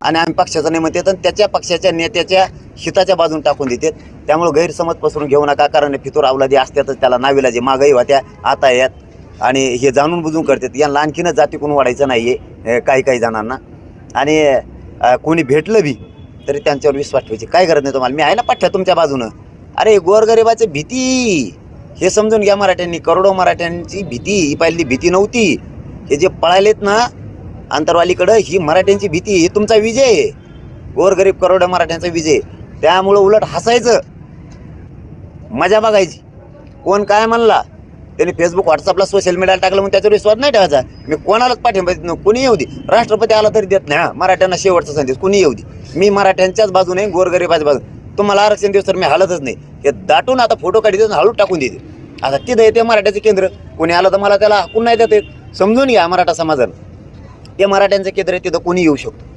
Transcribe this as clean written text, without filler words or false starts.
आणि आम्ही पक्षाचं नाही म्हणतात आणि त्याच्या पक्षाच्या नेत्याच्या हिताच्या बाजून टाकून देतात. त्यामुळे गैरसमज पसरून घेऊ नका, कारण फितूर अवलादी असतातच त्याला नाविलाजी, मागही होत्या आता यात आणि हे जाणून बुजून करतात. यांना आणखीनच जातीकून वाढायचं नाही आहे काही जणांना. आणि कोणी भेटलं बी तरी त्यांच्यावर विश्वास ठेवायची काय गरज नाही तुम्हाला. मी आहे ना पाठ्या तुमच्या बाजूनं. अरे गोरगरिबाची भीती हे समजून घ्या मराठ्यांनी. करोडो मराठ्यांची भीती ही पहिली भीती नव्हती. हे जे पळालेत ना अंतरवालीकडं, ही मराठ्यांची भीती, हे तुमचा विजय आहे. गोरगरीब करोडो मराठ्यांचा विजय. त्यामुळं उलट हसायचं, मजा बघायची. कोण काय म्हणला त्यांनी फेसबुक व्हॉट्सअपला सोशल मीडियाला टाकलं म्हणून त्याच्यावर विश्वास नाही ठेवायचा. मी कोणालाच पाठिंबा देत नाही. कुणी येऊ दे, राष्ट्रपती आला तरी देत नाही. हा मराठ्यांना शेवटचा संदेश, कुणी येऊ दे, मी मराठ्यांच्याच बाजूने, गोरगरिबाच्या बाजूने. तुम्हाला आरक्षण दिवस तर मी हालतच नाही. हे दाटून आता फोटो काढते हळू टाकून देते. आता तिथं येते मराठ्याचे केंद्र, कोणी आलं तर मला त्याला हाकून नाही देते. समजून घ्या मराठा समाजानं, ते मराठ्यांचं केंद्र आहे, तिथं कोणी येऊ शकतो.